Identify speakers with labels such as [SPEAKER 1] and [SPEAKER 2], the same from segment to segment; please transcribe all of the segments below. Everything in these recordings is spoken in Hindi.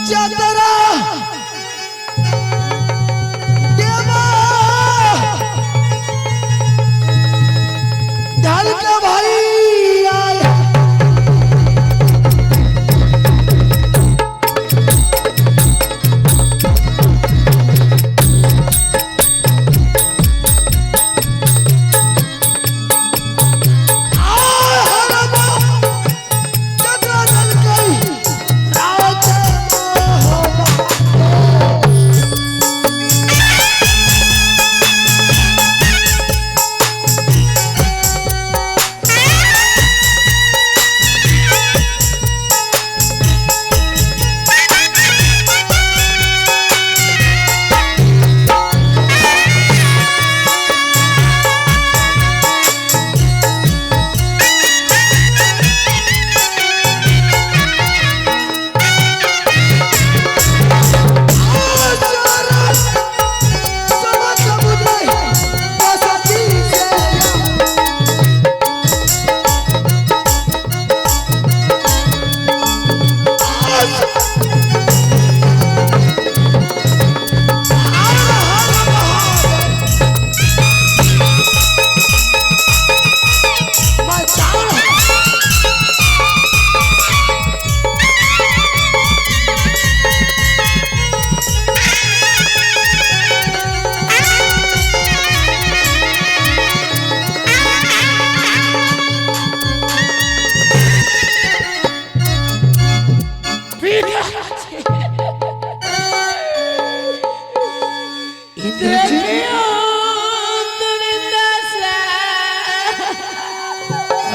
[SPEAKER 1] चतरा देवा ढल के भाई आए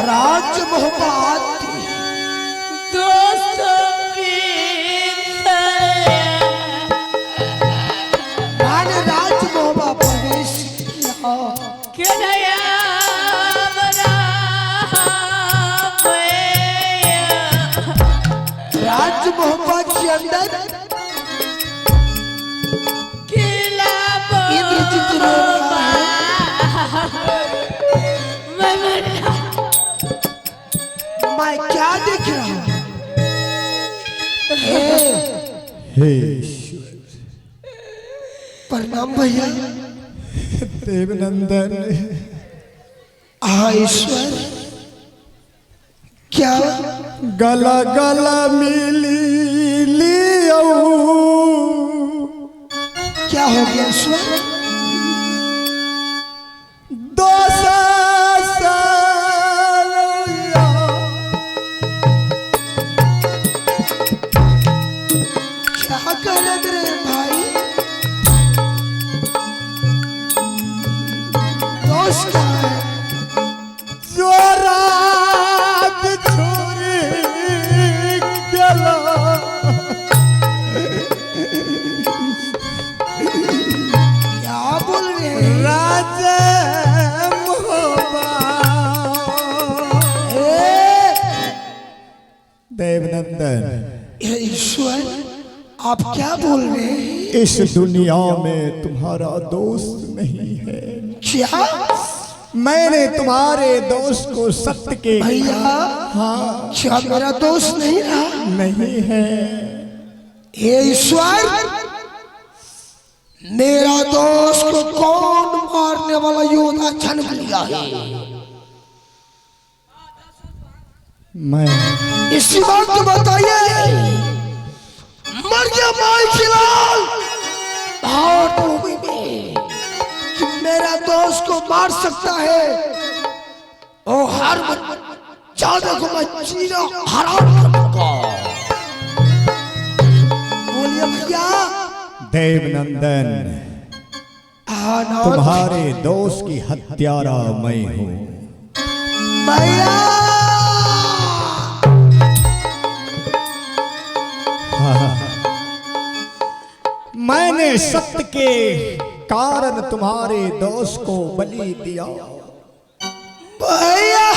[SPEAKER 1] राज मोहब्बत
[SPEAKER 2] दोस्त
[SPEAKER 1] मान राज मोहब्बत प्रवेश किया राज मोहब्बत के अंदर इंद्रजीत रो रहा है। मैं क्या देख रहा हूँ?
[SPEAKER 3] हे
[SPEAKER 1] प्रणाम भैया।
[SPEAKER 3] देवनंदन।
[SPEAKER 1] हाँ ईश्वर, क्या
[SPEAKER 3] गला गला मिली लियो।
[SPEAKER 1] क्या हो गया ईश्वर? क्या कर रे भाई? दोस्त है
[SPEAKER 3] जो रात छोरी गला
[SPEAKER 1] क्या बोल रहे हैं?
[SPEAKER 3] राजा देवनंदन।
[SPEAKER 1] ईश्वर, आप क्या बोल रहे हैं?
[SPEAKER 3] इस दुनिया में तुम्हारा दोस्त नहीं है।
[SPEAKER 1] क्या?
[SPEAKER 3] मैंने तुम्हारे दोस्त को सत्य के
[SPEAKER 1] भैया,
[SPEAKER 3] हाँ
[SPEAKER 1] क्या मेरा दोस्त नहीं रहा?
[SPEAKER 3] नहीं है।
[SPEAKER 1] हे ईश्वर, मेरा दोस्त को कौन मारने वाला योद्धा जन्म लिया है?
[SPEAKER 3] मैं
[SPEAKER 1] इसी बात को बताइए। मर गया माई खिलाल भारत भूमि में कि मेरा दोस्त को मार सकता है और हर जाने को मैं जीना हराम करूंगा। बोलिए भैया।
[SPEAKER 3] देवनंदन, तुम्हारे दोस्त की हत्यारा मैं हूँ।
[SPEAKER 1] भैया
[SPEAKER 3] मैंने सत्य के कारण तुम्हारे दोस्त को बलि दिया।
[SPEAKER 1] भैया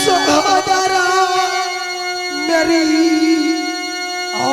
[SPEAKER 1] सहोदरा मेरी ओ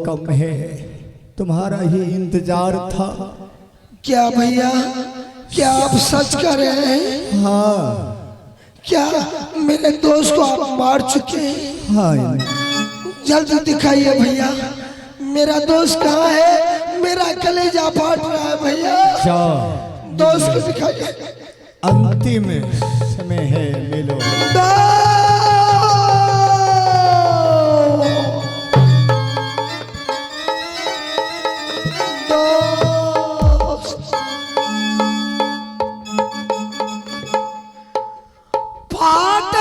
[SPEAKER 3] कम है, तुम्हारा ही इंतजार था।
[SPEAKER 1] क्या भैया, क्या आप सच कर रहे हैं?
[SPEAKER 3] हाँ
[SPEAKER 1] क्या मेरे दोस्त को आप मार चुके हैं?
[SPEAKER 3] हाँ,
[SPEAKER 1] जल्दी दिखाइए भैया, मेरा दोस्त कहाँ है? मेरा कलेजा फाट रहा है भैया।
[SPEAKER 3] जाओ
[SPEAKER 1] दोस्त को दिखाइए।
[SPEAKER 3] अंतिम समय है, मिलो।
[SPEAKER 1] फाट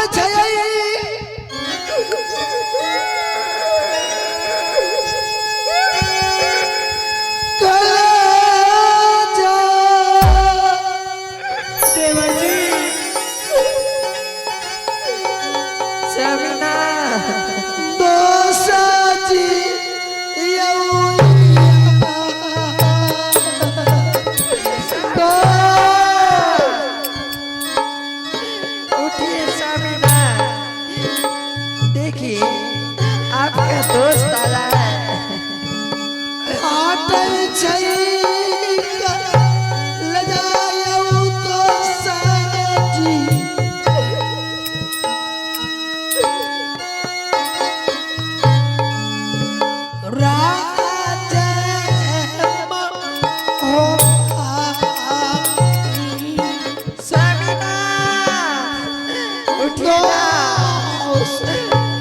[SPEAKER 2] आपका दोस्त आया है।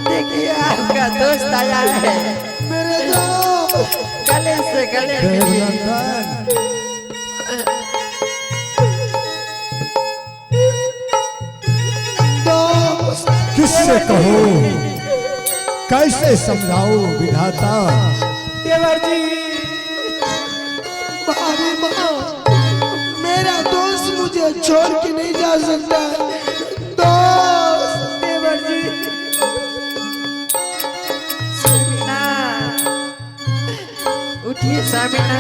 [SPEAKER 2] देखिए आपका दोस्त आया है।
[SPEAKER 1] मेरे दोस्त
[SPEAKER 2] गले से गले मिलिए।
[SPEAKER 3] देवनंदन, किससे कहो, कैसे समझाओ विधाता।
[SPEAKER 2] देवर जी,
[SPEAKER 1] भाभी माँ, मेरा दोस्त मुझे छोड़ के नहीं जा सकता। दोस्त
[SPEAKER 2] देवर जी, सामिना, उठिए सामिना।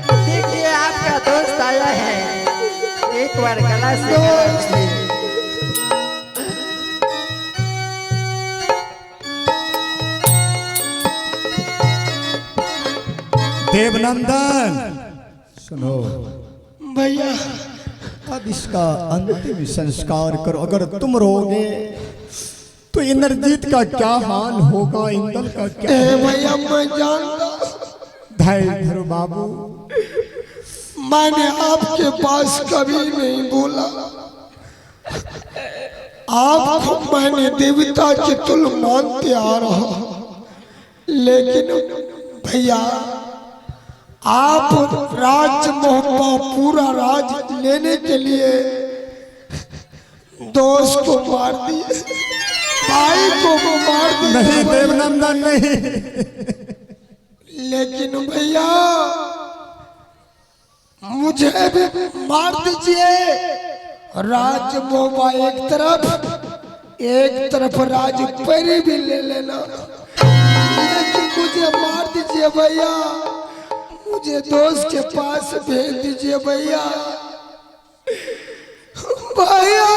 [SPEAKER 2] देखिए आपका दोस्त आया है, एक बार गला से गला मिलिए।
[SPEAKER 3] देवनंदन सुनो,
[SPEAKER 1] भैया,
[SPEAKER 3] अब इसका अंतिम संस्कार करो। अगर तुम रोगे तो इंद्रजीत का क्या हाल होगा, इंदल का क्या।
[SPEAKER 1] भैया मैं जानता,
[SPEAKER 3] धैर्य धरो बाबू।
[SPEAKER 1] मैंने आपके पास कभी नहीं बोला। आपको मैंने देवता के तुल मानते आ रहा, लेकिन भैया आप राज मोहब्बा पूरा राज लेने के लिए दोस्त को मार दिए, भाई को मार दिए।
[SPEAKER 3] नहीं देवनंदन नहीं,
[SPEAKER 1] लेकिन भैया मुझे भी मार दीजिए। राज मोहब्बा एक तरफ राज परी भी ले लेना, लेकिन मुझे मार दीजिए भैया। मुझे दोस्त के पास भेज दीजिए भैया। भैया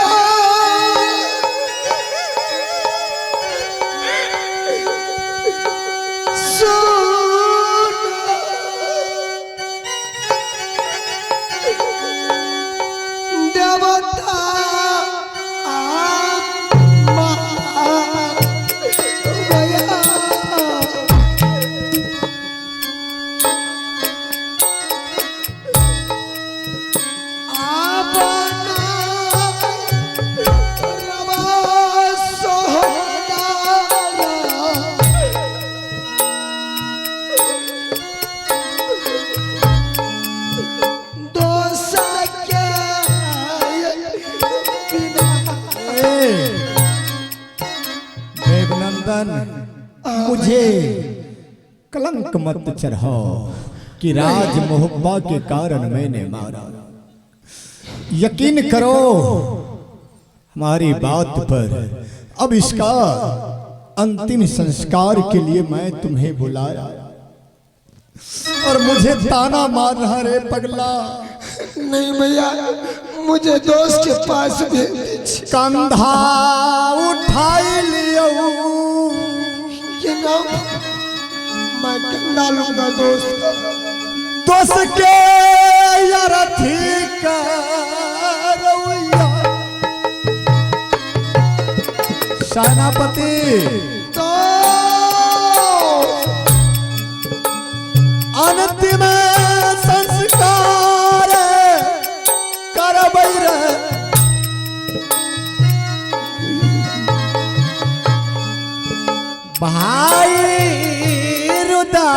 [SPEAKER 1] देवता
[SPEAKER 3] मुझे कलंक मत चढ़ाओ कि राज मोहब्बा के कारण मैंने मारा। यकीन करो हमारी बात पर। अब इसका अंतिम संस्कार के लिए मैं तुम्हें बुलाया और मुझे ताना मार रहा रे पगला।
[SPEAKER 1] नहीं भैया, मुझे दोस्त के पास भेज दीजिए।
[SPEAKER 3] कंधा उठाई लियो
[SPEAKER 1] ये नाम मैं कंधा लूंगा दोस्त का।
[SPEAKER 3] दोस्त के यार ठीक रवैया सेनापति
[SPEAKER 1] तो
[SPEAKER 3] अंतिम संस्कार करबै रे भाई रुदा